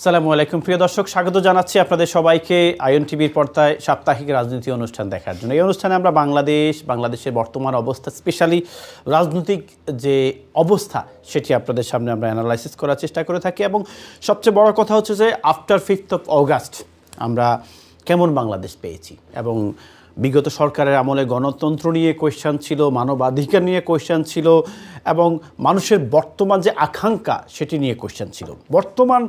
আসসালামু আলাইকুম প্রিয় দর্শক, স্বাগত জানাচ্ছি আপনাদের সবাইকে আয়ন টিভির পর্দায় সাপ্তাহিক রাজনীতি অনুষ্ঠান দেখার জন্য। এই অনুষ্ঠানে আমরা বাংলাদেশের বর্তমান অবস্থা, স্পেশালি রাজনৈতিক যে অবস্থা সেটি আপনাদের সামনে আমরা অ্যানালাইসিস করার চেষ্টা করে থাকি। এবং সবচেয়ে বড় কথা হচ্ছে যে আফটার 5th of August আমরা কেমন বাংলাদেশ পেয়েছি, এবং বিগত সরকারের আমলে গণতন্ত্র নিয়ে কোয়েশ্চান ছিল, মানবাধিকার নিয়ে কোয়েশ্চান ছিল, এবং মানুষের বর্তমান যে আকাঙ্ক্ষা সেটি নিয়ে কোয়েশ্চান ছিল। বর্তমান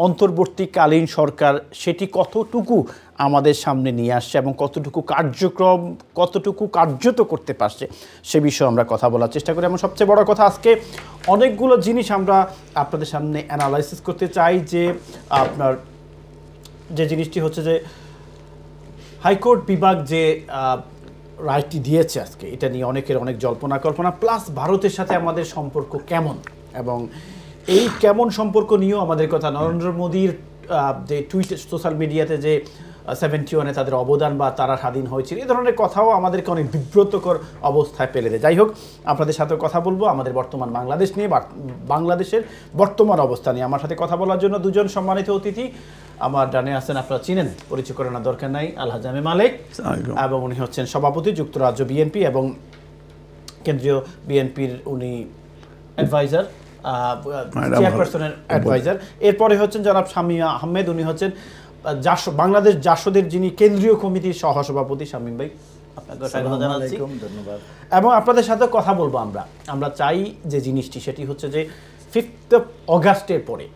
অন্তর্বর্তীকালীন সরকার সেটি কতটুকু আমাদের সামনে নিয়ে আসছে এবং কতটুকু কার্যত করতে পারছে সে বিষয়ে আমরা কথা বলার চেষ্টা করি। এবং সবচেয়ে বড় কথা, আজকে অনেকগুলো জিনিস আমরা আপনাদের সামনে অ্যানালাইসিস করতে চাই। যে আপনার যে জিনিসটি হচ্ছে যে হাইকোর্ট বিভাগ যে রায়টি দিয়েছে আজকে, এটা নিয়ে অনেকের অনেক জল্পনা কল্পনা, প্লাস ভারতের সাথে আমাদের সম্পর্ক কেমন, এবং এই কেমন সম্পর্ক নিয়েও আমাদের কথা। নরেন্দ্র মোদীর যে টুইট সোশ্যাল মিডিয়াতে যে 71-এ তাদের অবদান বা তারা স্বাধীন হয়েছিল, এই ধরনের কথাও আমাদেরকে অনেক বিব্রতকর অবস্থায় ফেলে দেয়। যাই হোক, আপনাদের সাথে কথা বলবো আমাদের বর্তমান বাংলাদেশ নিয়ে, বাংলাদেশের বর্তমান অবস্থা নিয়ে। আমার সাথে কথা বলার জন্য দুজন সম্মানিত অতিথি আমার ডানে আছেন, আপনারা চিনেন, পরিচয় করানোর দরকার নাই, আলহাজ জামে মালেক, এবং উনি হচ্ছেন সভাপতি যুক্তরাজ্য বিএনপি এবং কেন্দ্রীয় বিএনপির উনি অ্যাডভাইজার, চেয়ারপারসনের অ্যাডভাইজার। এরপরে হচ্ছেন জনাব শামীম আহমেদ, উনি হচ্ছেন বাংলাদেশ জাসদের যিনি কেন্দ্রীয় কমিটির সহসভাপতি। শামীম ভাই, আপনাকে স্বাগত জানাচ্ছি। ধন্যবাদ। এবং আপনাদের সাথে কথা বলবো আমরা চাই যে জিনিসটি, সেটি হচ্ছে যে 5th of August পরে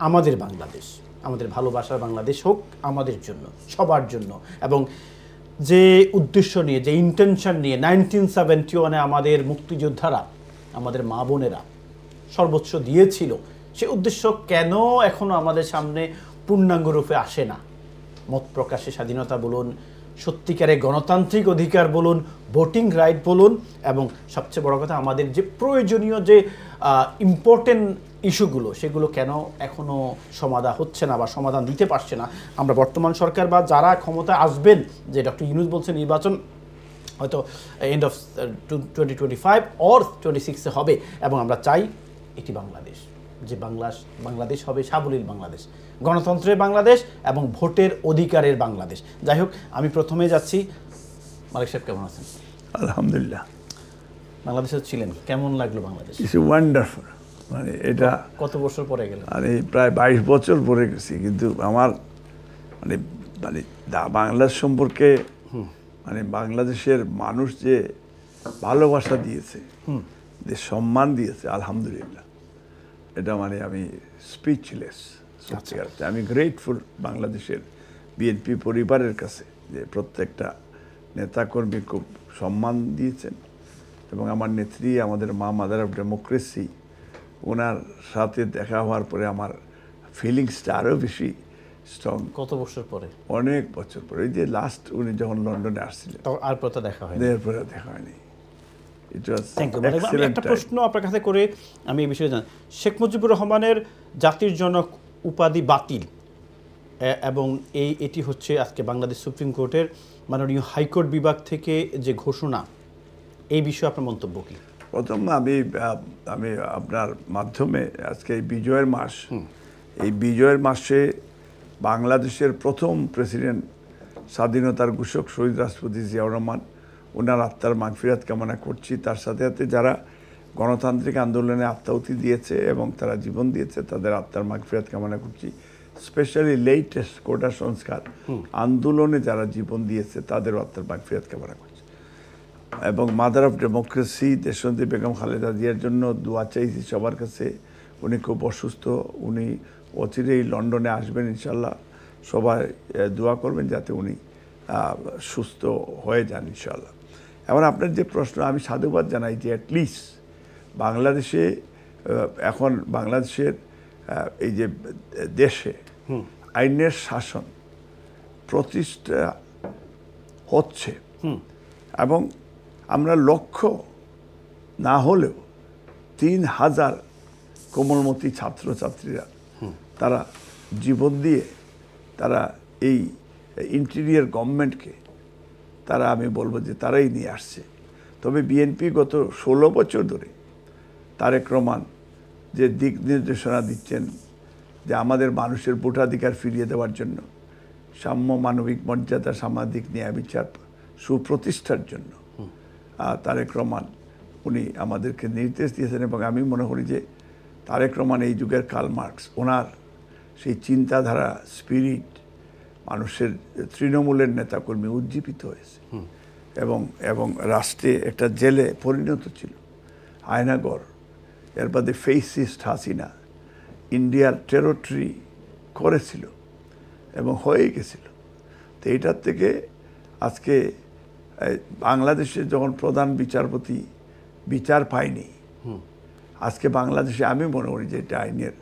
আমাদের বাংলাদেশ, আমাদের ভালোবাসার বাংলাদেশ হোক আমাদের জন্য, সবার জন্য। এবং যে উদ্দেশ্য নিয়ে, যে ইন্টেনশন নিয়ে 1971-এ আমাদের মুক্তিযোদ্ধারা, আমাদের মা বোনেরা সর্বোচ্চ দিয়েছিল, সে উদ্দেশ্য কেন এখনও আমাদের সামনে পূর্ণাঙ্গ রূপে আসে না? মত প্রকাশের স্বাধীনতা বলুন, সত্যিকারের গণতান্ত্রিক অধিকার বলুন, ভোটিং রাইট বলুন, এবং সবচেয়ে বড় কথা আমাদের যে প্রয়োজনীয় যে ইম্পর্টেন্ট ইস্যুগুলো, সেগুলো কেন এখনও সমাধান হচ্ছে না বা সমাধান দিতে পারছে না? আমরা বর্তমান সরকার বা যারা ক্ষমতায় আসবেন, যে ডক্টর ইউনূস বলছে নির্বাচন হয়তো এন্ড অফ 2025 অর 26-এ হবে, এবং আমরা চাই এটি বাংলাদেশ, যে বাংলাদেশ হবে সাবলীল বাংলাদেশ, গণতন্ত্রের বাংলাদেশ এবং ভোটের অধিকারের বাংলাদেশ। যাই হোক, আমি প্রথমে যাচ্ছি, মালিক সাহেব কেমন আছেন? আলহামদুলিল্লাহ। বাংলাদেশে ছিলেন, কেমন লাগলো বাংলাদেশ? It's wonderful. মানে এটা কত বছর পরে গেলেন? মানে প্রায় 22 বছর পরে গেছি, কিন্তু আমার মানে মানে বাংলাদেশ সম্পর্কে মানে বাংলাদেশের মানুষ যে ভালোবাসা দিয়েছে, যে সম্মান দিয়েছে, আলহামদুলিল্লাহ, এটা মানে আমি স্পিচলেস। আমি গ্রেটফুল বাংলাদেশের বিএনপি পরিবারের কাছে, যে প্রত্যেকটা নেতাকর্মী খুব সম্মান দিয়েছেন। এবং আমার নেত্রী, আমাদের মাদার অফ ডেমোক্রেসি, ওনার সাথে দেখা হওয়ার পরে আমার ফিলিংসটা আরও বেশি স্ট্রং। কত বছর পরে? অনেক বছর পরে। ওই যে লাস্ট উনি যখন লন্ডনে আসছিলেন, আর পরে দেখা হয়নি। এরপরে দেখা হয়নি। একটা প্রশ্ন আপনার কাছে করে আমি এই বিষয়ে জানি, শেখ মুজিবুর রহমানের জাতির জনক উপাধি বাতিল, এবং এটি হচ্ছে আজকে বাংলাদেশ সুপ্রিম কোর্টের মাননীয় হাইকোর্ট বিভাগ থেকে যে ঘোষণা, এই বিষয়ে আপনার মন্তব্য কি? প্রথম আমি আপনার মাধ্যমে আজকে এই বিজয়ের মাস, এই বিজয়ের মাসে বাংলাদেশের প্রথম প্রেসিডেন্ট, স্বাধীনতার ঘোষক শহীদ রাষ্ট্রপতি জিয়াউর রহমান, ওনার আত্মার মাগফিরাত কামনা করছি। তার সাথে সাথে যারা গণতান্ত্রিক আন্দোলনে আত্মাহুতি দিয়েছে এবং তারা জীবন দিয়েছে, তাদের আত্মার মাগফিরাত কামনা করছি। স্পেশালি লেটেস্ট কোটা সংস্কার আন্দোলনে যারা জীবন দিয়েছে, তাদের আত্মার মাগফিরাত কামনা করছি। এবং মাদার অফ ডেমোক্রেসি দেশনেত্রী বেগম খালেদা জিয়ার জন্য দোয়া চাইছি সবার কাছে। উনি খুব অসুস্থ, উনি অচিরেই লন্ডনে আসবেন ইনশাল্লাহ। সবাই দোয়া করবেন যাতে উনি সুস্থ হয়ে যান ইনশাল্লাহ। এবার আপনার যে প্রশ্ন, আমি সাধুবাদ জানাই যে অ্যাটলিস্ট বাংলাদেশে এখন বাংলাদেশের এই যে দেশে আইনের শাসন প্রতিষ্ঠা হচ্ছে, এবং আমরা লক্ষ্য না হলেও 3000 কোমলমতি ছাত্রছাত্রীরা তারা জীবন দিয়ে তারা এই ইন্টেরিয়র গভর্নমেন্টকে তারা, আমি বলবো যে তারাই নিয়ে আসছে। তবে বিএনপি গত 16 বছর ধরে তারেক রহমান যে দিক নির্দেশনা দিচ্ছেন, যে আমাদের মানুষের ভোটাধিকার ফিরিয়ে দেওয়ার জন্য, সাম্য, মানবিক মর্যাদা, সামাজিক ন্যায় বিচার সুপ্রতিষ্ঠার জন্য তারেক রহমান উনি আমাদেরকে নির্দেশ দিয়েছেন। এবং আমি মনে করি যে তারেক রহমান এই যুগের কার্ল মার্কস, ওনার সেই চিন্তাধারা, স্পিরিট মানুষের তৃণমূলের নেতাকর্মী উজ্জীবিত হয়েছে এবং রাষ্ট্রে একটা জেলে পরিণত ছিল, আয়নাগর। এর বাদে ফেসিস্ট হাসিনা ইন্ডিয়ার টেরিটরি করেছিল এবং হয়ে গেছিল। তো এইটার থেকে আজকে বাংলাদেশে যখন প্রধান বিচারপতি বিচার পায়নি, আজকে বাংলাদেশে আমি মনে করি যে এটা আইনের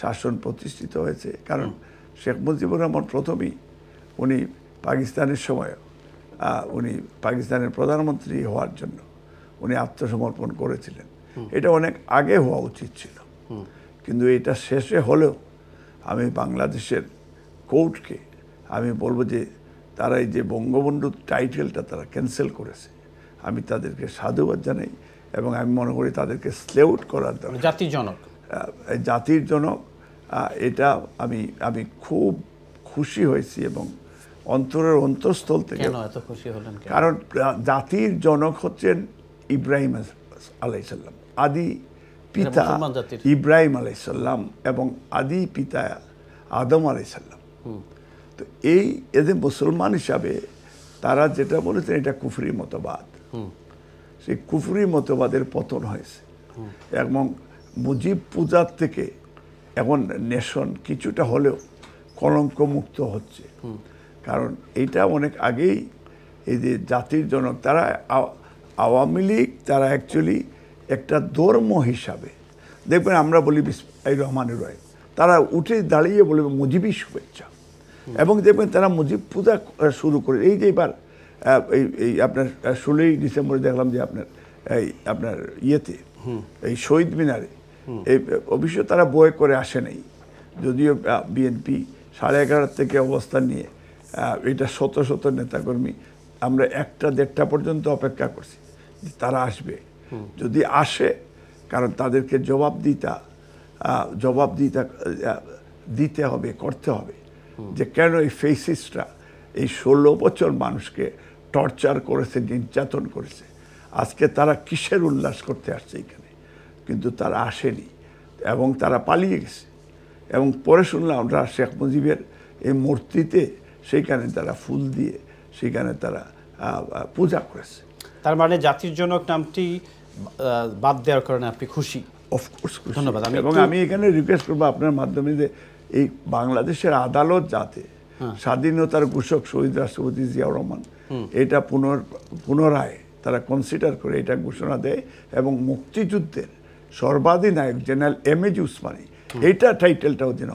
শাসন প্রতিষ্ঠিত হয়েছে। কারণ শেখ মুজিবুর রহমান প্রথমেই উনি পাকিস্তানের সময় উনি পাকিস্তানের প্রধানমন্ত্রী হওয়ার জন্য উনি আত্মসমর্পণ করেছিলেন। এটা অনেক আগে হওয়া উচিত ছিল, কিন্তু এটা শেষে হলেও আমি বাংলাদেশের কোর্টকে আমি বলবো যে তারা এই যে বঙ্গবন্ধু টাইটেলটা তারা ক্যান্সেল করেছে, আমি তাদেরকে সাধুবাদ জানাই এবং আমি মনে করি তাদেরকে স্লেউট করার দরকার। জাতির জনক, জাতির জনক, এটা আমি খুব খুশি হয়েছি এবং অন্তরের অন্তঃস্থল থেকে। কেন এত খুশি হলেন? কারণ জাতির জনক হচ্ছেন ইব্রাহিম আলাইসাল্লাম, আদি পিতা ইব্রাহিম আলাইসাল্লাম এবং আদি পিতা আদম আলাইসাল্লাম। তো এদের মুসলমান হিসাবে তারা যেটা বলেছেন এটা কুফরি মতবাদ, সেই কুফরি মতবাদের পতন হয়েছে এবং মুজিব পূজার থেকে এখন নেশন কিছুটা হলেও কলঙ্ক মুক্ত হচ্ছে। কারণ এইটা অনেক আগেই এই যে জাতির জনক, তারা আওয়ামী লীগ তারা অ্যাকচুয়ালি একটা ধর্ম হিসাবে দেখবেন আমরা বলি বিসমিল্লাহির রহমানির রহিম, তারা উঠে দাঁড়িয়ে বলবে মুজিবি শুভেচ্ছা এবং দেখবেন তারা মুজিব পূজা শুরু করে। এই যে এবার এই আপনার 16ই ডিসেম্বরে দেখলাম যে আপনার ইয়েতে এই শহীদ মিনারে এই অবশ্য তারা বয়ে করে আসে নাই, যদিও বিএনপি 11:30 থেকে অবস্থান নিয়ে এটা শত শত নেতাকর্মী আমরা 1টা-1:30 পর্যন্ত অপেক্ষা করছি যে তারা আসবে, যদি আসে, কারণ তাদেরকে জবাব দিতে হবে, করতে হবে যে কেন এই ফেসিস্টরা এই 16 বছর মানুষকে টর্চার করেছে, নির্যাতন করেছে। আজকে তারা কিসের উল্লাস করতে আসছে এখানে? কিন্তু তারা আসেনি এবং তারা পালিয়ে গেছে। এবং পরে শুনলাম ওরা শেখ মুজিবের এই মূর্তিতে সেইখানে তারা ফুল দিয়ে সেখানে তারা পূজা করেছে। তার মানে জাতির জনক নামটি বাদ দেওয়ার কারণে আপনি খুশি? অফকোর্স ধন্যবাদ। এবং আমি এখানে রিকোয়েস্ট করবো আপনার মাধ্যমে যে এই বাংলাদেশের আদালত যাতে স্বাধীনতার ঘোষক শহীদ রাষ্ট্রপতি জিয়াউর রহমান এটা পুনরায় তারা কনসিডার করে এটা ঘোষণা দেয় এবং মুক্তিযুদ্ধের সর্বাধিনায়ক জেনারেল এমএজি উসমানী এইটা টাইটেলটাও যেন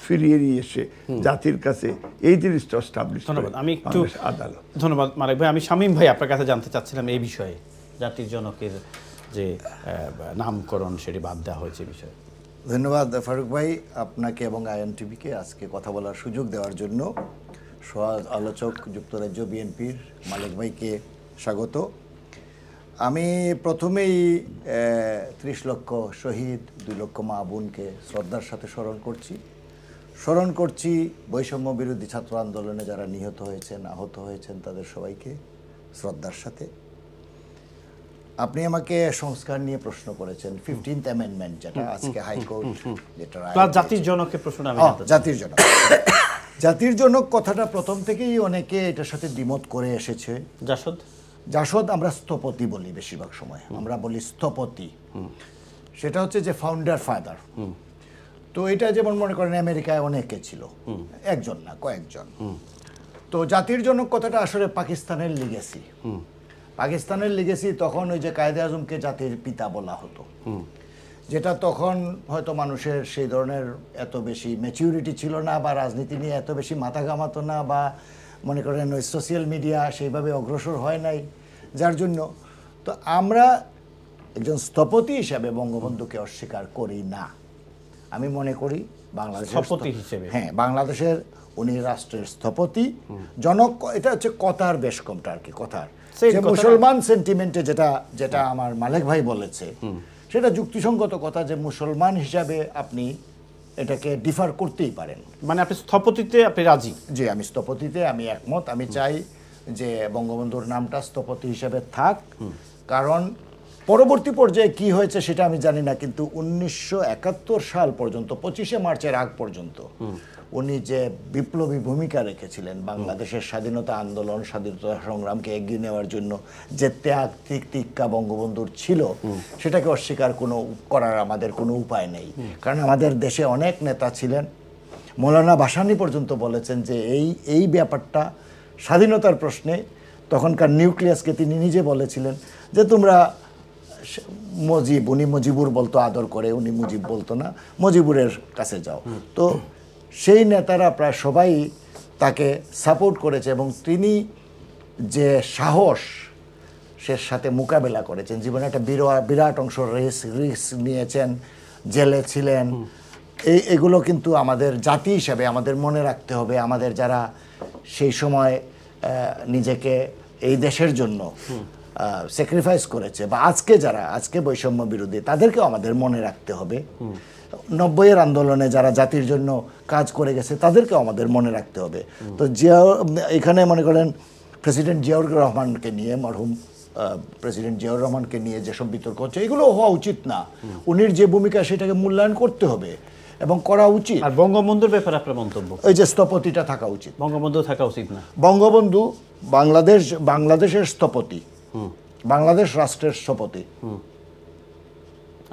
ফিরিয়ে নিয়ে এসে জাতির কাছে এই জিনিসটা এস্টাবলিশ। ধন্যবাদ। আমি একটু আদালত ধন্যবাদ মালিক ভাই। আমি শামীম ভাই আপনার কাছে জানতে চাচ্ছিলাম এই বিষয়ে, জাতির জনকের যে নামকরণ সেটি বাদ দেওয়া হয়েছে বিষয়ে। ধন্যবাদ ফারুক ভাই আপনাকে এবং আইএনটিভিকে আজকে কথা বলার সুযোগ দেওয়ার জন্য। আলোচক যুক্তরাজ্য বিএনপির মালিক ভাইকে স্বাগত। আমি প্রথমেই 30 লক্ষ শহীদ, 2 লক্ষ মা বোনকে শ্রদ্ধার সাথে স্মরণ করছি বৈষম্য বিরোধী ছাত্র আন্দোলনে যারা নিহত হয়েছেন, আহত হয়েছেন, তাদের সবাইকে শ্রদ্ধার সাথে। আপনি আমাকে সংস্কার নিয়ে প্রশ্ন করেছেন, 15th অ্যামেন্ডমেন্ট যেটা আজকে হাইকোর্ট যেটা জাতির জনকে প্রশ্ন, জাতির জনক কথাটা প্রথম থেকেই অনেকে এটার সাথে দ্বিমত করে এসেছে। জাসদ আমরা স্থপতি বলি, বেশিরভাগ সময় আমরা বলি স্থপতি, সেটা হচ্ছে যে ফাউন্ডার ফাদার। তো এটা যেমন মনে করেন আমেরিকায় অনেকে ছিল, একজন না কয়েকজন। তো জাতির জনক কথাটা আসলে পাকিস্তানের লিগেসি। তখন ওই যে কায়েদে আজমকে জাতির পিতা বলা হতো, যেটা তখন হয়তো মানুষের সেই ধরনের এত বেশি ম্যাচিউরিটি ছিল না, বা রাজনীতি নিয়ে এত বেশি মাথা ঘামাতো না, বা মনে করেন ওই সোশ্যাল মিডিয়া সেইভাবে অগ্রসর হয় নাই, যার জন্য তো আমরা একজন স্থপতি হিসাবে বঙ্গবন্ধুকে অস্বীকার করি না। আমি মনে করি বাংলাদেশের উনি রাষ্ট্রের স্থপতি জনক। এটা হচ্ছে কথার বেশ কমটা আর কি, কথার যে মুসলমান সেন্টিমেন্টে যেটা আমার মালিক ভাই বলেছে সেটা যুক্তিসঙ্গত কথা, যে মুসলমান হিসাবে আপনি এটাকে ডিফার করতেই পারেন। মানে আপনি স্থপতিতে আপনি রাজি? জি, আমি স্থপতিতে আমি একমত। আমি চাই যে বঙ্গবন্ধুর নামটা স্থপতি হিসেবে থাক, কারণ পরবর্তী পর্যায়ে কি হয়েছে সেটা আমি জানি না, কিন্তু 1971 সাল পর্যন্ত 25শে মার্চের আগ পর্যন্ত উনি যে বিপ্লবী ভূমিকা রেখেছিলেন বাংলাদেশের স্বাধীনতা আন্দোলন, স্বাধীনতা সংগ্রামকে এগিয়ে নেওয়ার জন্য, যে ত্যাগ তিতিক্ষা বঙ্গবন্ধুর ছিল, সেটাকে অস্বীকার করার আমাদের কোনো উপায় নেই। কারণ আমাদের দেশে অনেক নেতা ছিলেন, মৌলানা ভাসানী পর্যন্ত বলেছেন যে এই ব্যাপারটা স্বাধীনতার প্রশ্নে তখনকার নিউক্লিয়াসকে তিনি নিজে বলেছিলেন যে তোমরা উনি মুজিবুর বলতো আদর করে, উনি মুজিব বলতো না, মুজিবুরের কাছে যাও। তো সেই নেতারা প্রায় সবাই তাকে সাপোর্ট করেছে এবং তিনি যে সাহস সে সাথে মোকাবেলা করেছেন, জীবনে একটা বিরাট অংশ রিস্ক নিয়েছেন, জেলে ছিলেন, এগুলো কিন্তু আমাদের জাতি হিসাবে আমাদের মনে রাখতে হবে। আমাদের যারা সেই সময় নিজেকে এই দেশের জন্য স্যাক্রিফাইস করেছে, বা আজকে বৈষম্য বিরোধী, তাদেরকেও আমাদের মনে রাখতে হবে। 90-এর আন্দোলনে যারা জাতির জন্য কাজ করে গেছে তাদেরকেও আমাদের মনে রাখতে হবে। তো এখানে মনে করেন প্রেসিডেন্ট জিয়াউর রহমানকে নিয়ে, মরহুম প্রেসিডেন্ট জিয়াউর রহমানকে নিয়ে যেসব বিতর্ক হচ্ছে, এগুলো হওয়া উচিত না। উনির যে ভূমিকা সেটাকে মূল্যায়ন করতে হবে এবং করা উচিত। আর বঙ্গবন্ধুর ব্যাপারে আপনার মন্তব্য? ওই যে স্থপতিটা থাকা উচিত। বঙ্গবন্ধু থাকা উচিত না? বঙ্গবন্ধু বাংলাদেশের স্থপতি, বাংলাদেশ রাষ্ট্রের স্থপতি।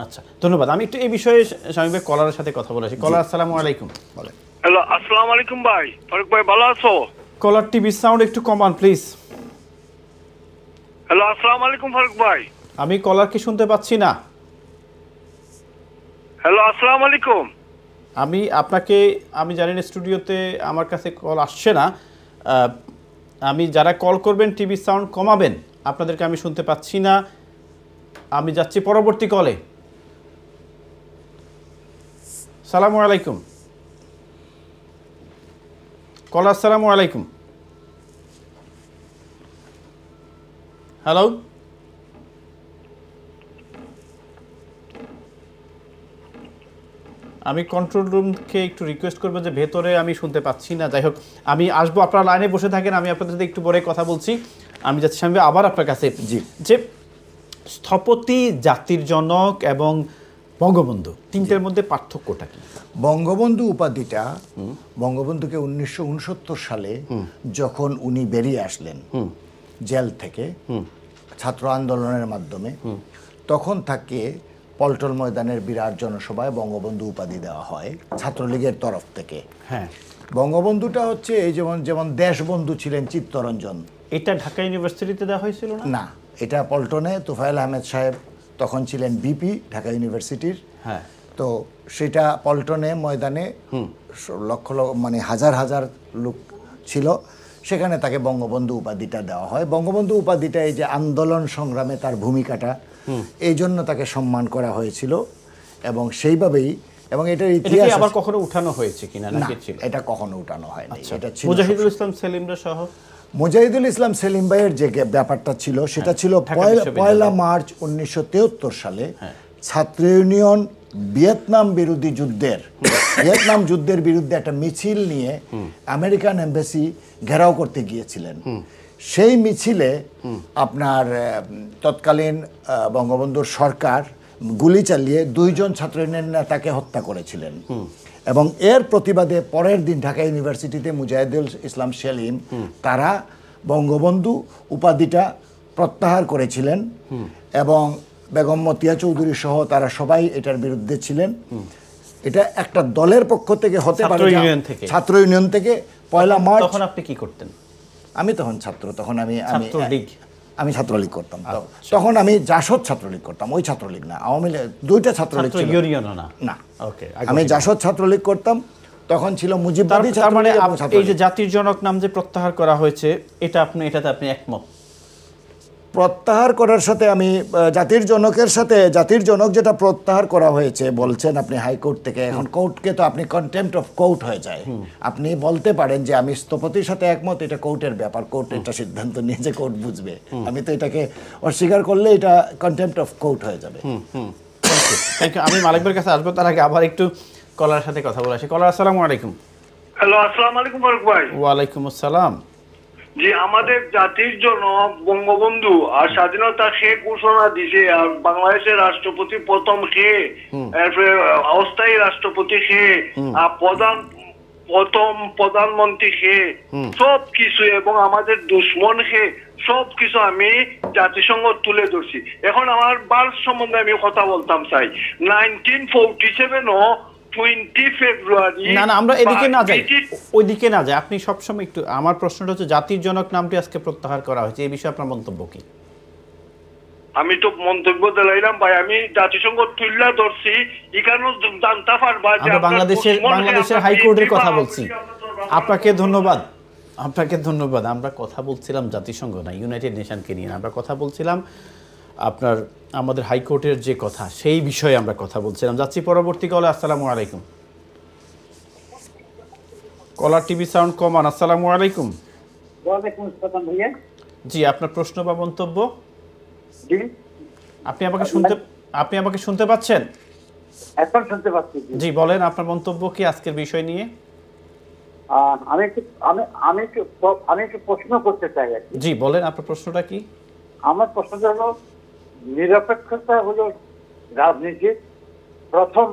আচ্ছা, ধন্যবাদ। আমি একটু এই বিষয়ে স্বামী ভাই কলারের সাথে কথা বলেছি। কলার, আসসালামু আলাইকুম। হ্যালো, আসসালামু আলাইকুম ভাই। ফারুক ভাই ভালো আছো? কলার টিভি সাউন্ড একটু কমান প্লিজ। হ্যালো, আসসালামু আলাইকুম ফারুক ভাই। আমি কলারকে শুনতে পাচ্ছি না। হ্যালো, আসসালামু আলাইকুম। আমি জানি না, স্টুডিওতে আমার কাছে কল আসছে না। আমি যারা কল করবেন টিভি সাউন্ড কমাবেন, আপনাদেরকে আমি শুনতে পাচ্ছি না। আমি যাচ্ছি পরবর্তী কলে। সালামু আলাইকুম কলার, আসসালামু আলাইকুম। হ্যালো, আমি কন্ট্রোল রুমকে একটু রিকোয়েস্ট করবো যে ভেতরে আমি শুনতে পাচ্ছি না। যাই হোক, আমি আসবো, আপনারা লাইনে বসে থাকেন, আমি আপনাদের সাথে একটু পরে কথা বলছি। আমি যাচ্ছি স্বামী আবার আপনার কাছে। জি, যে স্থপতি, জাতির জনক এবং বঙ্গবন্ধু, তিনটের মধ্যে পার্থক্যটা কি? বঙ্গবন্ধু উপাধিটা বঙ্গবন্ধুকে 1969 সালে যখন উনি বেরিয়ে আসলেন জেল থেকে ছাত্র আন্দোলনের মাধ্যমে, তখন তাকে পল্টন ময়দানের বিরাট জনসভায় বঙ্গবন্ধু উপাধি দেওয়া হয় ছাত্রলীগের তরফ থেকে। হ্যাঁ, বঙ্গবন্ধুটা হচ্ছে এই যেমন দেশবন্ধু ছিলেন চিত্তরঞ্জন। এটা ঢাকা ইউনিভার্সিটিতে দেওয়া হয়েছিল না? না, এটা পল্টনে তোফায়েল আহমেদ সাহেব তখন ছিলেন বিপি ঢাকা ইউনিভার্সিটির। হ্যাঁ, তো সেটা পল্টনে ময়দানে লক্ষ মানে হাজার হাজার লোক ছিল, সেখানে তাকে বঙ্গবন্ধু উপাধিটা দেওয়া হয়। বঙ্গবন্ধু উপাধিটা এই যে আন্দোলন সংগ্রামে তার ভূমিকাটা, এই জন্য তাকে সম্মান করা হয়েছিল এবং সেইভাবেই, এবং এটার ইতিহাস আবার কখনো উঠানো হয়েছে কিনা নাকি ছিল? এটা কখনো উঠানো হয়নি। এটা ছিল মুজাহিদুল ইসলাম সেলিমরা সহ। মুজাহিদুল ইসলাম সেলিম ভাইয়ের যে ব্যাপারটা ছিল সেটা ছিল 1 মার্চ 1973 সালে ছাত্র ইউনিয়ন ভিয়েতনাম যুদ্ধের বিরুদ্ধে একটা মিছিল নিয়ে আমেরিকান এম্বাসি ঘেরাও করতে গিয়েছিলেন। সেই মিছিলে আপনার তৎকালীন বঙ্গবন্ধুর সরকার গুলি চালিয়ে 2 জন ছাত্র ইউনিয়ন নেতাকে হত্যা করেছিলেন এবং এর প্রতিবাদে পরের দিন ঢাকা ইউনিভার্সিটিতে মুজাহিদুল ইসলাম সেলিম তারা বঙ্গবন্ধু উপাধিটা প্রত্যাহার করেছিলেন এবং বেগম মতিয়া চৌধুরী সহ তারা সবাই এটার বিরুদ্ধে ছিলেন। এটা একটা দলের পক্ষ থেকে হতে পারে, ছাত্র ইউনিয়ন থেকে। 1 মার্চ। তখন আপনি কি করতেন? আমি তখন ছাত্র, তখন আমি ছাত্রলীগ করতাম। আচ্ছা। তখন আমি জাসদ ছাত্রলীগ করতাম, ওই ছাত্রলীগ না, আওয়ামী লীগ, 2টা ছাত্রলীগ ছিল। না, আমি জাসদ ছাত্রলীগ করতাম। তখন ছিল মুজিববাদী ছাত্রলীগ। এই যে জাতির জনক নাম যে প্রত্যাহার করা হয়েছে, এটাতে আপনি একমত? প্রত্যাহার করার সাথে আমি জাতির জনক যেটা প্রত্যাহার করা হয়েছে বলছেন আপনি হাইকোর্ট থেকে, এখন কোর্টকে তো আপনি কন্টেম্পট অফ কোর্ট হয়ে যায়। আপনি বলতে পারেন যে আমি স্থপতির সাথে একমত, এটা কোর্টের ব্যাপার, কোর্ট এটা সিদ্ধান্ত নিয়ে যে কোর্ট বুঝবে। আমি তো এটাকে অস্বীকার করলে এটা কন্টেম্পট অফ কোর্ট হয়ে যাবে। আমি মালিক ভাইয়ের কাছে আসবো, তার আগে আবার একটু কলার সাথে কথা বলা আছে। কলার, আসসালামু আলাইকুম। হ্যালো, আসসালামু আলাইকুম ফারুক ভাই। ওয়ালাইকুম আসসালাম। জি, আমাদের জাতির জনক বঙ্গবন্ধু আর স্বাধীনতা সে ঘোষণা দিছে, আর বাংলাদেশের রাষ্ট্রপতি প্রথম সে, এরপরে অস্থায়ী রাষ্ট্রপতি সে, আর প্রথম প্রধানমন্ত্রী সে, সব কিছু, এবং আমাদের দুশ্মন সে, সব কিছু আমি জাতিসংঘ তুলে ধরছি। এখন আমার বার্থ সম্বন্ধে আমি কথা বলতাম চাই। 1947 20 ফেব্রুয়ারি। না না, আমরা এদিকে না যাই, ওইদিকে না যাই। আপনি সবসময় একটু, আমার প্রশ্নটা হচ্ছে জাতির জনক নামটি আজকে প্রত্যাহার করা হয়েছে, এই বিষয়ে আপনার মন্তব্য কি? আমি তো মন্তব্য দিলাম ভাই, আমি জাতিসংঘ তুলে ধরছি এখানেও জানতে পারবা যে আমরা বাংলাদেশের হাইকোর্টের কথা বলছি। আপনাকে ধন্যবাদ, আপনাকে ধন্যবাদ। আমরা কথা বলছিলাম জাতিসংঘ না, ইউনাইটেড নেশনকে নিয়ে আমরা কথা বলছিলাম, আপনার আমাদের হাইকোর্টের যে কথা সেই বিষয়ে আমরা কথা বলছিলাম। যাচ্ছি পরবর্তী কলে। আসসালামু আলাইকুম। কলার টিভি সাউন্ড কমান। আসসালামু আলাইকুম। ওয়ালাইকুম আসসালাম ভাইয়া। জি, আপনার প্রশ্ন বা মন্তব্য? জি, আপনি আমাকে শুনতে পাচ্ছেন? এখন শুনতে পাচ্ছি। জি, বলেন আপনার মন্তব্য কি আজকের বিষয় নিয়ে? আমি একটু প্রশ্ন করতে চাই আর কি। জি বলেন, আপনার প্রশ্নটা কি? আমার প্রশ্নটা হলো, নিরপেক্ষতা হলো রাজনীতির প্রথম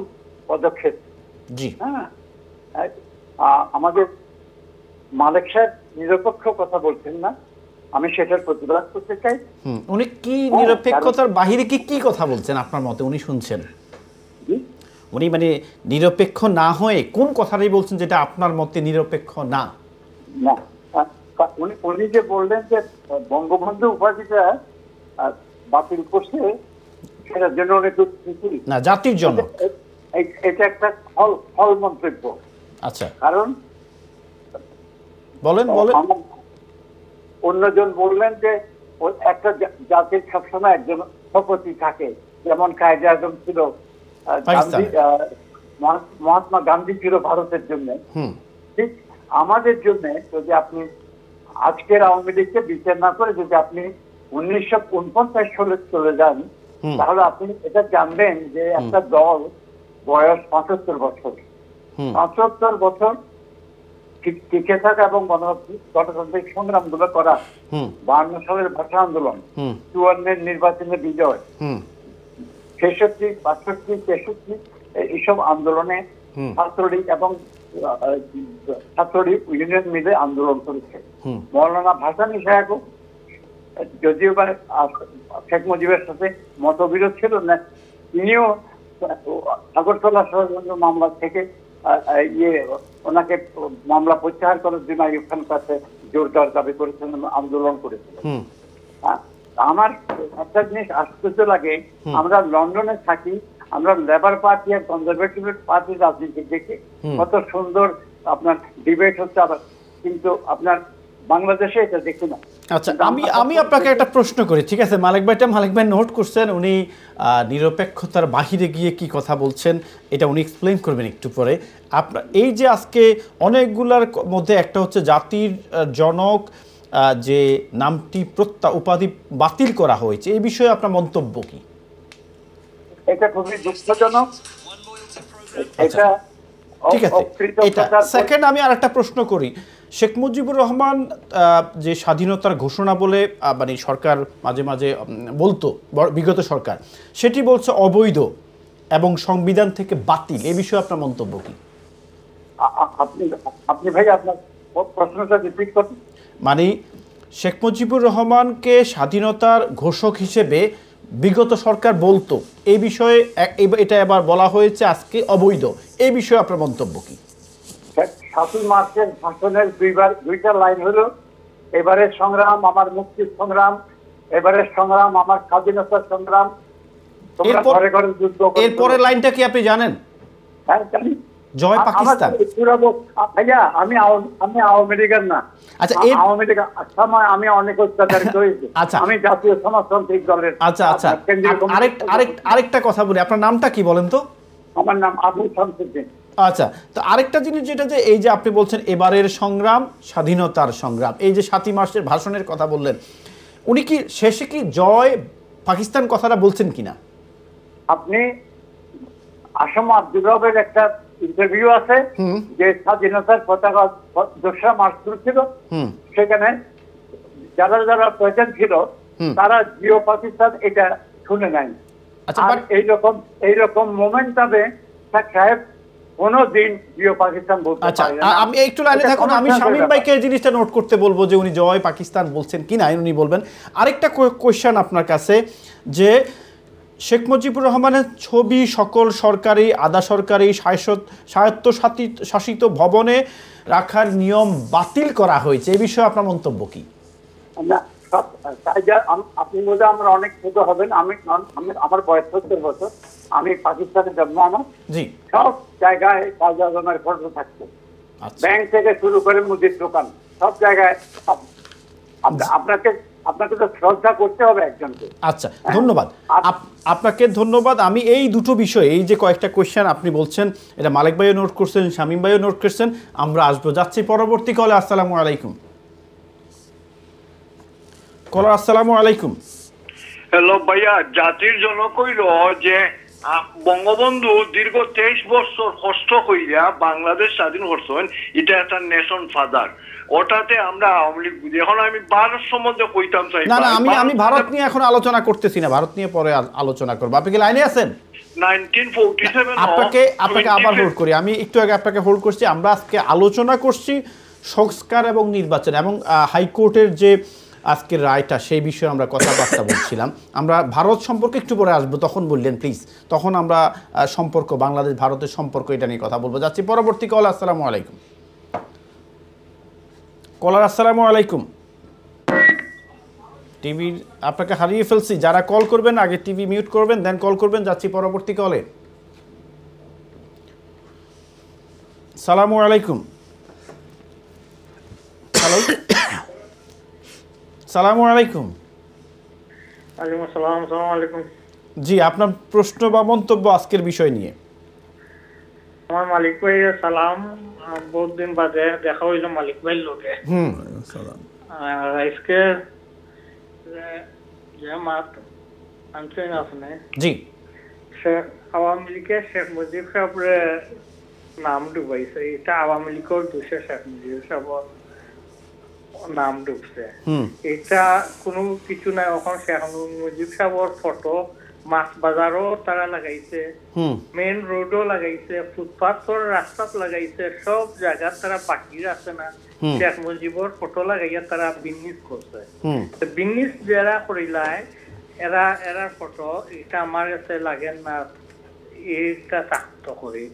পদক্ষেপ। জি, হ্যাঁ, আমাদের মালিক সাহেব নিরপেক্ষ কথা বলছেন না, আমি সেটার প্রতিবাদ করতে চাই। উনি কি নিরপেক্ষতার বাহিরে কি কথা বলছেন আপনার মতে উনি শুনছেন? উনি মানে নিরপেক্ষ না হয়ে কোন কথাটাই বলছেন যেটা আপনার মতে নিরপেক্ষ না? না, উনি যে বললেন যে বঙ্গবন্ধু উপাধিটা বাতিল করছে, সেটার জন্য উনি না, জাতির জনক, এটা একটা ফল মন্তব্য। আচ্ছা, কারণ বলেন। অন্যজন বললেন যে একটা জাতির সবসময় একজন স্থপতি থাকে, যেমন কায়েদে আজম ছিল, মহাত্মা গান্ধী ছিল ভারতের জন্য। ঠিক আমাদের জন্য যদি আপনি আজকের আওয়ামী লীগকে বিচার না করে যদি আপনি 1949 সালে চলে যান, তাহলে আপনি এটা জানবেন যে একটা দল বয়স 75 বছর, 75 বছর টিকে থাকা এবং গণতান্ত্রিক সংগ্রাম গুলো করা, 52 সালের ভাষা আন্দোলন, 54 নির্বাচনে বিজয়, 66, 62, 63 এইসব আন্দোলনে ছাত্রলীগ এবং ছাত্রলীগ ইউনিয়ন মিলে আন্দোলন করেছে। মৌলানা ভাসানী সাহেব যদিও বা শেখ মুজিবের সাথে মতবিরোধ ছিল না, তিনিও আগরতলা ষড়যন্ত্র মামলা থেকে ওনাকে মামলা প্রত্যাহার করার জন্য আইয়ুব খান কাছে জোরদার দাবি করেছেন, আন্দোলন করেছিলেন। আমার একটা জিনিস আশ্চর্য লাগে, আমরা লন্ডনে থাকি, আমরা লেবার পার্টি আর কনজারভেটিভ পার্টির রাজনীতি দেখি, কত সুন্দর আপনার ডিবেট হচ্ছে, আবার কিন্তু আপনার বাংলাদেশে এটা দেখি না। আচ্ছা, আমি আপনাকে একটা প্রশ্ন করি, ঠিক আছে? মালিক ভাই নোট করছেন, উনি নিরপেক্ষতার বাহিরে গিয়ে কি কথা বলছেন এটা উনি এক্সপ্লেইন করবেন একটু পরে। আপনার এই যে আজকে অনেকগুলোর মধ্যে একটা হচ্ছে জাতির জনক যে নামটি উপাধি বাতিল করা হয়েছে, এই বিষয়ে আপনার মন্তব্য কি? এটা খুবই দুঃখজনক। ঠিক আছে, এটা সেকেন্ড। আমি আরেকটা প্রশ্ন করি, শেখ মুজিবুর রহমান যে স্বাধীনতার ঘোষণা বলে মানে সরকার মাঝে মাঝে বলতো, বিগত সরকার সেটি বলছে অবৈধ এবং সংবিধান থেকে বাতিল, এই বিষয়ে আপনার মন্তব্য কি? আপনি ভাই আপনার প্রশ্নটা রিপিট করুন। মানে শেখ মুজিবুর রহমানকে স্বাধীনতার ঘোষক হিসেবে বিগত সরকার বলতো, এই বিষয়ে এটা এবার বলা হয়েছে আজকে অবৈধ, এই বিষয়ে আপনার মন্তব্য কি? 7 মার্চের ভাষণের দুইটা লাইন হলো, এবারের সংগ্রাম আমার মুক্তির সংগ্রাম, এবারের সংগ্রাম আমার স্বাধীনতার সংগ্রাম। ঘরে ঘরে যুদ্ধ। এরপরের লাইনটা কি আপনি জানেন? হ্যাঁ জানি, জয় পাকিস্তান। ভাইয়া আমি আওয়ামী লীগের না। আচ্ছা, আওয়ামী লীগ সময় আমি অনেক অত্যাচারিত হয়েছি। আচ্ছা, আমি জাতীয় সমাজতান্ত্রিক দলের। আচ্ছা, আরেকটা কথা বলি, আপনার নামটা কি বলেন তো? আমার নাম আবু শামসুদ্দিন। আচ্ছা, তো আরেকটা জিনিস যেটা যে এই যে আপনি বলছেন এবারের সংগ্রাম স্বাধীনতার সংগ্রাম, এই যে 7 মার্চের ভাষণের কথা বললেন, উনি কি শেষে কি জয় পাকিস্তান কথাটা বলছেন কিনা? আপনি আসম আব্দুর রবের একটা ইন্টারভিউ আছে যে স্বাধীনতার পতাকা 2রা মার্চ ছিল, সেখানে যারা যারা প্রেজেন্ট ছিল তারা জিও পাকিস্তান এটা শুনে নাই। আচ্ছা, আর এইরকম মোমেন্টামে সাহেব কোনোদিন জিও পাকিস্তান বলতে আচ্ছা, পারে না। আমি একটু লাইনে থাকুন, আমি শামীম ভাইকে এই জিনিসটা নোট করতে বলবো যে উনি জয় পাকিস্তান বলছেন কিনা উনি বলবেন। আরেকটা কোয়েশ্চেন আপনার কাছে, যে শেখ মুজিবুর রহমানের ছবি সকল সরকারি আধা সরকারি স্বায়ত্তশাসিত ভবনে রাখার নিয়ম বাতিল করা হয়েছে, এই বিষয়ে আপনার মন্তব্য কি? না, আপনি বোধহয় আমরা অনেক ছোট হবেন। আমার বয়স 70 বছর, আমি পাকিস্তানে জন্ম আমার। জি, সব জায়গায় শাহজাহানের ফটো থাকতো, ব্যাংক থেকে শুরু করে মুদির দোকান, সব জায়গায়। আপনাকে তো শ্রদ্ধা করতে হবে একজনকে। আচ্ছা, ধন্যবাদ আপনাকে, ধন্যবাদ। আমি এই দুটো বিষয়ে, এই যে কয়েকটা কোয়েশ্চেন আপনি বলছেন, এটা মালিক ভাইও নোট করছেন, শামীম ভাইও নোট করছেন, আমরা আসবো, যাচ্ছি পরবর্তী কলে। আসসালামু আলাইকুম কলার, আসসালামু আলাইকুম। হ্যালো ভাইয়া, জাতির জনক কইল যে বঙ্গবন্ধু দীর্ঘ 23 বছর কষ্ট কইরা বাংলাদেশ স্বাধীন করছেন, এটা একটা নেশন ফাদার। ওটাতে আমরা আওয়ামী লীগ বুঝি। এখন আমি ভারত সম্বন্ধে কইতাম চাই। না, আমি ভারত নিয়ে এখন আলোচনা করতেছি না, ভারত নিয়ে পরে আলোচনা করবো। আপনি কি লাইনে আছেন? 1947 আপনাকে আবার হোল্ড করি, আমি একটু আগে আপনাকে হোল্ড করছি। আমরা আজকে আলোচনা করছি সংস্কার এবং নির্বাচন এবং হাইকোর্টের যে আজকের রায়টা, সেই বিষয়ে আমরা কথাবার্তা বলছিলাম। আমরা ভারত সম্পর্কে একটু পরে আসবো, তখন বললেন প্লিজ, তখন আমরা সম্পর্ক, বাংলাদেশ ভারতের সম্পর্ক, এটা নিয়ে কথা বলবো। যাচ্ছি পরবর্তী কল। আসসালামু আলাইকুম কলার, আসসালামু আলাইকুম। টিভির আপনাকে হারিয়ে ফেলছি, যারা কল করবেন আগে টিভি মিউট করবেন, দেন কল করবেন। যাচ্ছি পরবর্তী কলে। সালামু আলাইকুম। হ্যালো, সালামু আলাইকুম। আসসালামু আলাইকুম। জি, আপনার প্রশ্ন বা মন্তব্য আজকের বিষয় নিয়ে। আমার মালিক ভাই সালাম, বহুত দিন বাদে দেখা হইল মালিক ভাইয়ের লোকে। আজকে যে মাত আনছেন আপনি, জি, আওয়ামী লীগের শেখ মুজিব সাহেবের নাম ডুবাইছে, এটা আওয়ামী লীগের দোষে শেখ মুজিব সাহেবের নাম ডুবছে। এটা কোনো কিছু নাই। এখন শেখ মুজিব সাহেবের ফটো মাছ বাজারও তারা লাগাইছে, মেইন রোডও লাগাইছে, ফুটপাথর রাস্তাত লাগাইছে, সব জায়গা তারা বাকি আছে না। শেখ মুজিবর ফটো লাগাইয়া তারা বিজনেস করছে। বিজনেস যারা করিলাই এরা ফটো, এটা আমার কাছে লাগে না, এটা চাক্ত করি।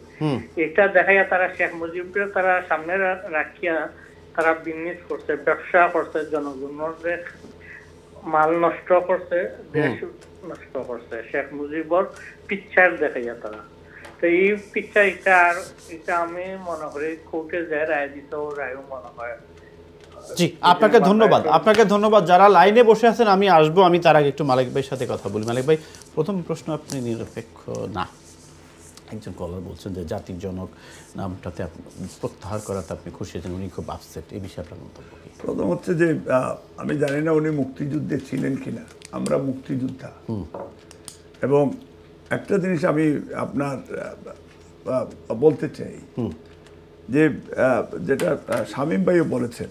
এটা দেখাইয়া তারা শেখ মুজিবকে তারা সামনে রাখিয়া তারা বিজনেস করছে, ব্যবসা করছে, জনগণের মাল নষ্ট করছে, দেশ নষ্ট করছে। শেখ মুজিবর পিকচার দেখাইয়া তারা, তো এই পিকচার এটা আমি মনে করি কোর্টে যে রায় দিত, রায়ও মনে হয়। জি, আপনাকে ধন্যবাদ। যারা লাইনে বসে আছেন আমি আসবো, আমি তার আগে একটু মালিক ভাইয়ের সাথে কথা বলি। মালিক ভাই, প্রথম প্রশ্ন, আপনি নিরপেক্ষ না, একজন কলার বলছেন যে জাতির জনক নামটাতে প্রত্যাহার করাতে আপনি খুশি হয়েছেন, উনি খুব আপসেট, এই বিষয়ে আপনার মন্তব্য কি? প্রথম হচ্ছে যে আমি জানি না উনি মুক্তিযুদ্ধে ছিলেন কিনা, আমরা মুক্তিযোদ্ধা। এবং একটা জিনিস আমি আপনার বলতে চাই যে যেটা শামীম ভাইও বলেছেন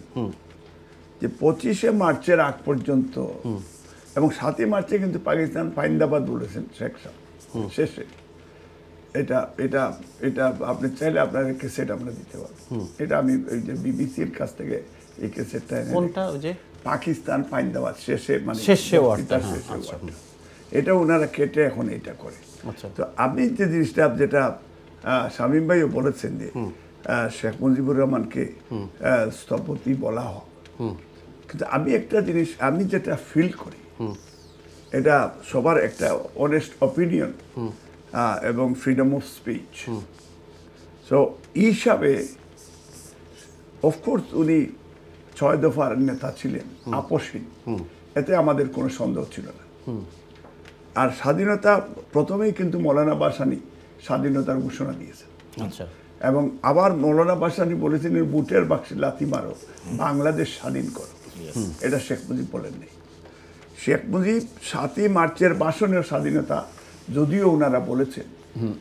যে 25শে মার্চের আগ পর্যন্ত এবং 7ই মার্চে কিন্তু পাকিস্তান ফাইন্দাবাদ বলেছেন শেখ সাহেব শেষে। এটা আপনি চাইলে আপনার ক্যাসেট আমরা দিতে পারবো। এটা আমি ওই যে বিবিসির কাছ থেকে এই ক্যাসেটটা, কোনটা, ওই যে পাকিস্তান ফাইন্দাবাদ শেষে, মানে শেষে ওয়ার্ডটা, এটা ওনারা কেটে এখন এটা করে। তো আপনি যে জিনিসটা যেটা শামীম ভাইও বলেছেন যে শেখ মুজিবুর রহমানকে স্থপতি বলা হোক, কিন্তু আমি একটা জিনিস আমি যেটা ফিল করি, এটা সবার একটা অনেস্ট অপিনিয়ন এবং ফ্রিডম অফ স্পিচ। সো এই হিসাবে অফকোর্স উনি 6 দফার নেতা ছিলেন, আপসহীন, এতে আমাদের কোনো সন্দেহ ছিল না। আর স্বাধীনতা প্রথমেই কিন্তু মৌলানা ভাসানী স্বাধীনতার ঘোষণা দিয়েছেন। এবং আবার মৌলানা ভাসানী বলেছেন বুটের বাক্সে লাথি মারো, বাংলাদেশ স্বাধীন করো। এটা শেখ মুজিব বলেননি। শেখ মুজিব 7ই মার্চের ভাষণের স্বাধীনতা যদিও ওনারা বলেছেন,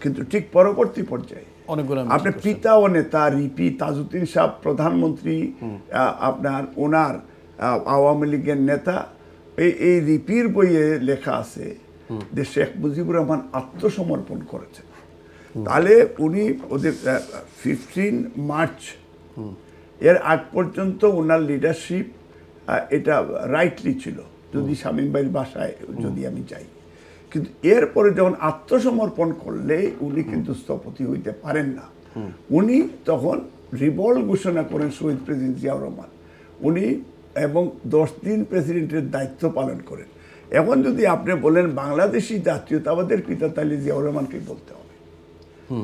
কিন্তু ঠিক পরবর্তী পর্যায়ে অনেকগুলো আপনার পিতা ও নেতা রিপি তাজউদ্দিন সাহেব প্রধানমন্ত্রী, আপনার ওনার আওয়ামী লীগের নেতা, এই রিপির বইয়ে লেখা আছে যে শেখ মুজিবুর রহমান আত্মসমর্পণ করেছেন। তাহলে উনি ওদের 15 মার্চ এর আগ পর্যন্ত ওনার লিডারশিপ এটা রাইটলি ছিল, যদি শামীম ভাইয়ের বাসায় যদি আমি যাই। কিন্তু এরপরে যখন আত্মসমর্পণ করলে উনি কিন্তু স্থপতি হইতে পারেন না। উনি তখন রিভল্ট ঘোষণা করেন শহীদ প্রেসিডেন্ট জিয়াউর রহমান, উনি এবং 10 দিন প্রেসিডেন্টের দায়িত্ব পালন করেন। এখন যদি আপনি বলেন বাংলাদেশি জাতীয়তাবাদের পিতা, তাহলে জিয়াউর রহমানকে বলতে হবে।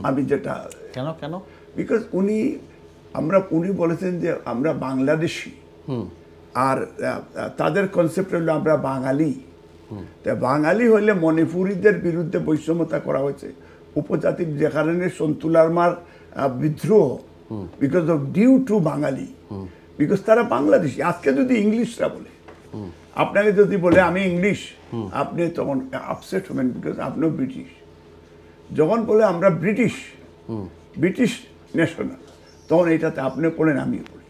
আমি যেটা কেন বিকজ উনি বলেছেন যে আমরা বাংলাদেশি, আর তাদের কনসেপ্ট হলো আমরা বাঙালি। বাঙালি হলে মণিপুরীদের বিরুদ্ধে বৈষম্যতা করা হয়েছে, উপজাতির যে কারণে সন্তুলারমার বিদ্রোহ, because of due to Bangali, because তারা বাংলাদেশি। আজকে যদি ইংলিশরা বলে, আপনাকে যদি বলে আমি ইংলিশ, আপনি তখন আপসেট হবেন, বিকজ আপনিও ব্রিটিশ। যখন বলে আমরা ব্রিটিশ ন্যাশনাল, তখন এটাতে আপনি পড়েন, আমিও পড়ি।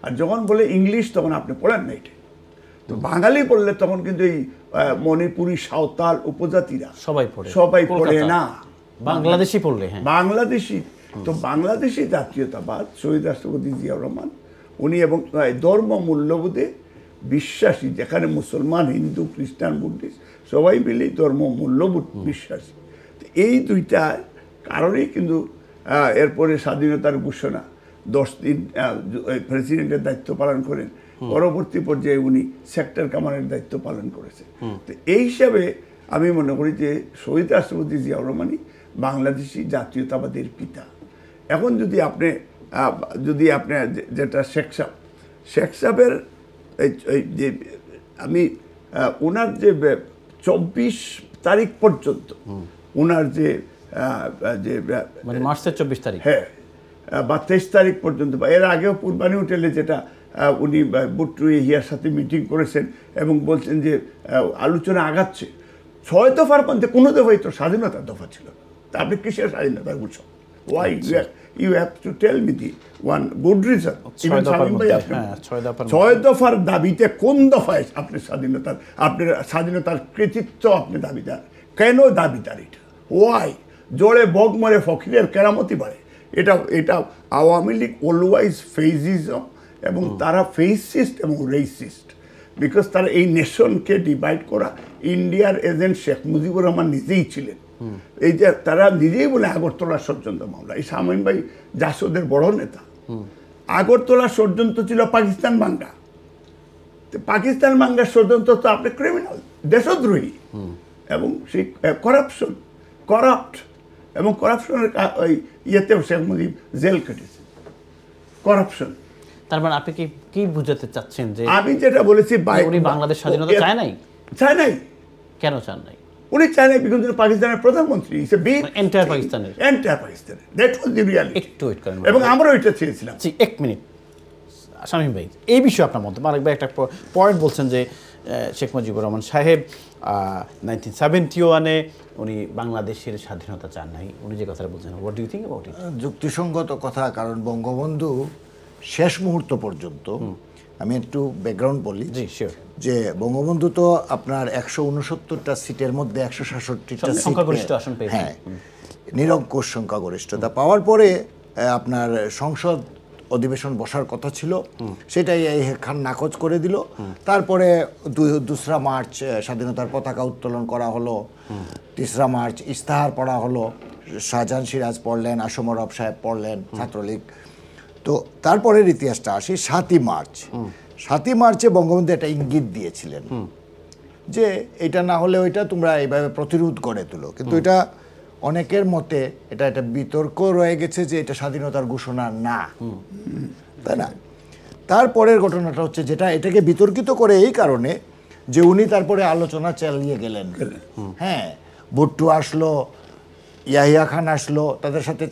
আর যখন বলে ইংলিশ, তখন আপনি পড়েন না এটা। তো বাঙালি বললে তখন কিন্তু এই মণিপুরি, সাঁওতাল, উপজাতিরা সবাই পড়ে না, বাংলাদেশি পড়লে বাংলাদেশি। তো বাংলাদেশি জাতীয়তাবাদ শহীদ রাষ্ট্রপতি জিয়াউর রহমান, উনি এবং ধর্ম মূল্যবোধে বিশ্বাসী, যেখানে মুসলমান, হিন্দু, খ্রিস্টান, বুদ্ধিস্ট সবাই মিলে ধর্ম মূল্যবোধ বিশ্বাসী। এই দুইটা কারণেই কিন্তু এরপরে স্বাধীনতার ঘোষণা, 10 দিন প্রেসিডেন্টের দায়িত্ব পালন করেন, পরবর্তী পর্যায়ে উনি সেক্টর কমান্ডের দায়িত্ব পালন করেছেন। তো এই হিসাবে আমি মনে করি যে শহীদ রাষ্ট্রপতি জিয়াউর রহমানই বাংলাদেশি জাতীয়তাবাদের পিতা। এখন যদি আপনি যেটা শেখ সাহেবের যে আমি ওনার যে 24 তারিখ পর্যন্ত ওনার যে মার্চের 24 তারিখ, হ্যাঁ, বা 23 তারিখ পর্যন্ত, বা এর আগেও পূর্বাণী হোটেলে যেটা উনি বুট্টু ইয়ার সাথে মিটিং করেছেন এবং বলছেন যে আলোচনা আগাচ্ছে, 6 দফার মধ্যে কোনো দফাই তো স্বাধীনতার দফা ছিল না। তা আপনি কিসের স্বাধীনতার ঘোষণা? Why you have to tell me the one good reason. 6 দফার দাবিতে কোন দফায় আপনার স্বাধীনতার কৃতিত্ব আপনি দাবিদার? কেন দাবিদার এটা? ওয়াই? জোরে বগ মরে ফকিরের কেরামতি বাড়ে। এটা আওয়ামী লীগ অলওয়াইজ ফেসিজম, এবং তারা ফেসিস্ট এবং রেসিস্ট, বিকজ তারা এই নেশনকে ডিভাইড করা। ইন্ডিয়ার এজেন্ট শেখ মুজিবুর রহমান নিজেই ছিলেন। এই যে তারা নিজেই বলে আগরতলা ষড়যন্ত্র মামলা, এই শামীম ভাই জাসদের বড় নেতা। আগরতলা ষড়যন্ত্র ছিল পাকিস্তান বাঙ্গা। পাকিস্তান বাঙ্গার ষড়যন্ত্র তো আপনি ক্রিমিনাল, দেশদ্রোহী, এবং সেই করাপ্ট এবং করাপশনের ওই ইয়েতেও শেখ মুজিব জেল কেটেছে, করাপশন। তার মানে আপনি কি বুঝাতে চাচ্ছেন যে আমি যেটা বলেছি উনি বাংলাদেশ স্বাধীনতা চায় নাই? কেন চান নাই? উনি চায় নাই বিকজ পাকিস্তানের প্রধানমন্ত্রী, এন্টায়ার পাকিস্তানের দ্যাট ওয়াজ দি রিয়ালিটি। একটু ওয়েট করেন, এবং আমরা ওইটা চেয়েছিলাম। এক মিনিট শামীম ভাই, এই বিষয়ে আপনার মত। মালিক ভাই একটা পয়েন্ট বলছেন যে শেখ মুজিবুর রহমান সাহেব 1971-এ উনি বাংলাদেশের স্বাধীনতা চান নাই, উনি যে কথাটা বলছেন, what do you think about it? যুক্তিসঙ্গত কথা, কারণ বঙ্গবন্ধু শেষ মুহূর্ত পর্যন্ত, আমি একটু ব্যাকগ্রাউন্ড বলি, যে বঙ্গবন্ধু তো আপনার 169টা সিটের মধ্যে 166টা সংখ্যাগরিষ্ঠ আসন পেয়েছেন, হ্যাঁ, নিরঙ্কুশ সংখ্যাগরিষ্ঠতা পাওয়ার পরে আপনার সংসদ অধিবেশন বসার কথা ছিল, সেটাই এই খান নাকচ করে দিল। তারপরে 2 মার্চ স্বাধীনতার পতাকা উত্তোলন করা হলো, 3 মার্চ ইস্তাহার পড়া হলো, শাহজাহান সিরাজ পড়লেন, আসম রব সাহেব পড়লেন, ছাত্রলীগ। তো তারপরের ইতিহাসটা আসি 7ই মার্চ। 7ই মার্চে বঙ্গবন্ধু একটা ইঙ্গিত দিয়েছিলেন যে এটা না হলে ওইটা তোমরা এইভাবে প্রতিরোধ করে তুলো, কিন্তু এটা অনেকের মতে এটা একটা বিতর্ক রয়ে গেছে যে এটা স্বাধীনতার ঘোষণা না, তাই না? তারপরের ঘটনাটা হচ্ছে যেটা এটাকে বিতর্কিত করে এই কারণে যে উনি তারপরে আলোচনা চালিয়ে গেলেন। হ্যাঁ, ভুট্টো আসলো, ইয়াহিয়া খান আসলো, তাদের সাথে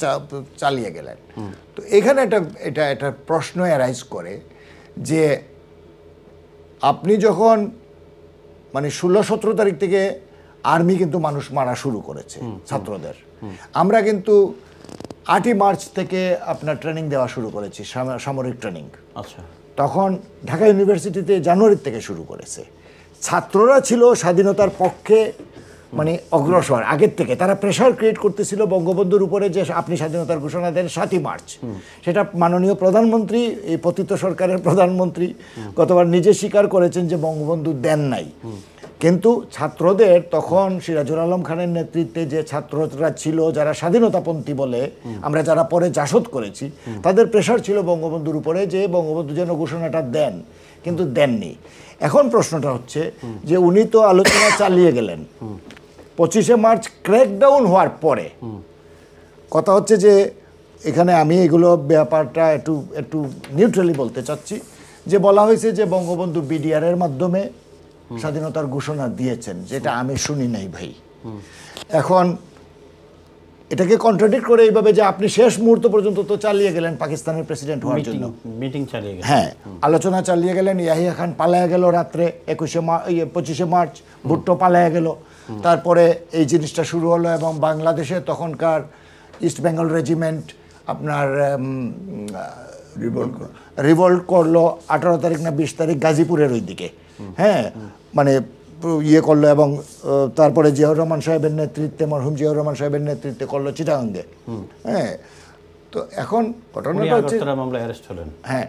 চালিয়ে গেলেন। তো এখানে একটা প্রশ্ন অ্যারাইজ করে যে আপনি যখন মানে 16-17 তারিখ থেকে আর্মি কিন্তু মানুষ মারা শুরু করেছে ছাত্রদের। আমরা কিন্তু 8ই মার্চ থেকে আপনার ট্রেনিং দেওয়া শুরু করেছি, সামরিক ট্রেনিং। আচ্ছা, তখন ঢাকা ইউনিভার্সিটিতে জানুয়ারি থেকে শুরু করেছে। ছাত্ররা ছিল স্বাধীনতার পক্ষে, মানে অগ্রসর আগের থেকে। তারা প্রেশার ক্রিয়েট করতেছিল বঙ্গবন্ধুর উপরে যে আপনি স্বাধীনতার ঘোষণা দেন 7ই মার্চ। সেটা মাননীয় প্রধানমন্ত্রী, এই পতিত সরকারের প্রধানমন্ত্রী গতবার নিজে স্বীকার করেছেন যে বঙ্গবন্ধু দেন নাই। কিন্তু ছাত্রদের তখন সিরাজুল আলম খানের নেতৃত্বে যে ছাত্ররা ছিল, যারা স্বাধীনতাপন্থী বলে আমরা যারা পরে জাসদ করেছি, তাদের প্রেশার ছিল বঙ্গবন্ধুর উপরে যে বঙ্গবন্ধু যেন ঘোষণাটা দেন, কিন্তু দেননি। এখন প্রশ্নটা হচ্ছে যে উনি তো আলোচনা চালিয়ে গেলেন, 25শে মার্চ ক্র্যাকডাউন হওয়ার পরে কথা হচ্ছে যে এখানে আমি এগুলো ব্যাপারটা একটু নিউট্রালি বলতে চাচ্ছি, যে বলা হয়েছে যে বঙ্গবন্ধু বিডিআরের মাধ্যমে স্বাধীনতার ঘোষণা দিয়েছেন, যেটা আমি শুনি নাই ভাই। এখন এটাকে কন্ট্রাডিক্ট করে এইভাবে যে আপনি শেষ মুহূর্ত পর্যন্ত তো চালিয়ে গেলেন পাকিস্তানের প্রেসিডেন্ট হওয়ার জন্য, মিটিং চালিয়ে গেলেন, হ্যাঁ আলোচনা চালিয়ে গেলেন। ইয়াহিয়া খান পালায়া গেল রাত্রে 25শে মার্চ, ভুট্টো পালায়া গেল। তারপরে এই জিনিসটা শুরু হলো এবং বাংলাদেশে তখনকার ইস্ট বেঙ্গল রেজিমেন্ট আপনার রিভল্ট করলো 18 তারিখ না 20 তারিখ গাজীপুরের ওই দিকে, হ্যাঁ মানে ইয়ে করলো। এবং তারপরে জিয়াউর রহমান সাহেবের নেতৃত্বে, মরহুম জিয়াউর রহমান সাহেবের নেতৃত্বে করলো চিটাগাঙ্গে, হ্যাঁ। তো এখন ঘটনাটা হচ্ছে মামলায় অ্যারেস্ট হলেন, হ্যাঁ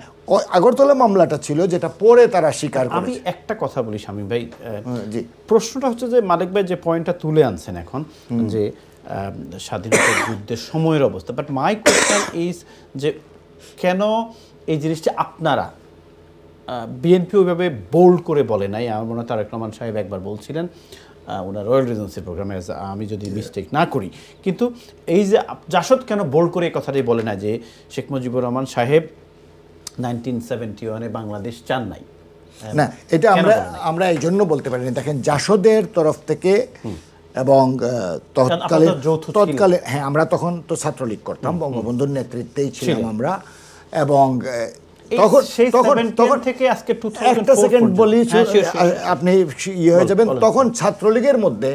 আগরতলা মামলাটা ছিল, যেটা পরে তারা স্বীকার আমি করেছে। একটা কথা বলি শামীম ভাই, জি প্রশ্নটা হচ্ছে যে মালিক ভাই যে পয়েন্টটা তুলে আনছেন এখন, যে স্বাধীনতা যুদ্ধের সময়ের অবস্থা, বাট মাই কোয়েশ্চেন ইজ যে কেন এই জিনিসটা আপনারা বিএনপি ওইভাবে বোল্ড করে বলে নাই? আমার মনে হয় তারেক রহমান সাহেব একবার বলছিলেন ওনার রয়্যাল রিজেন্সি প্রোগ্রামে, আমি যদি মিস্টেক না করি। কিন্তু এই যে জাসদ কেন বোল্ড করে এই কথাটাই বলে না যে শেখ মুজিবুর রহমান সাহেব 1971-এ বাংলাদেশ চান নাই? না, এটা আমরা এই জন্য বলতে পারি না। দেখেন, জাসদের তরফ থেকে এবং তৎকালীন, হ্যাঁ আমরা তখন তো ছাত্রলীগ করতাম, বঙ্গবন্ধুর নেতৃত্বেই ছিলাম আমরা। এবং তখন থেকে আজকে একটা সেকেন্ড বলি, আপনি ইয়ে হয়ে যাবেন। তখন ছাত্রলীগের মধ্যে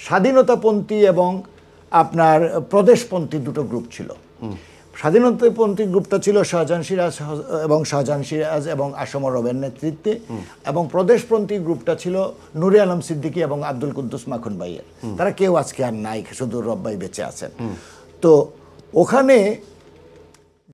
স্বাধীনতাপন্থী এবং আপনার প্রদেশপন্থী দুটো গ্রুপ ছিল। স্বাধীনতাপন্থী গ্রুপটা ছিল শাহজাহান সিরাজ এবং আসম রবের নেতৃত্বে, এবং প্রদেশপন্থী গ্রুপটা ছিল নুরে আলম সিদ্দিকী এবং আব্দুল কুদ্দুস মাখন ভাইয়ের। তারা কেউ আজকে আর নাই, শুধু রব ভাই বেঁচে আছেন। তো ওখানে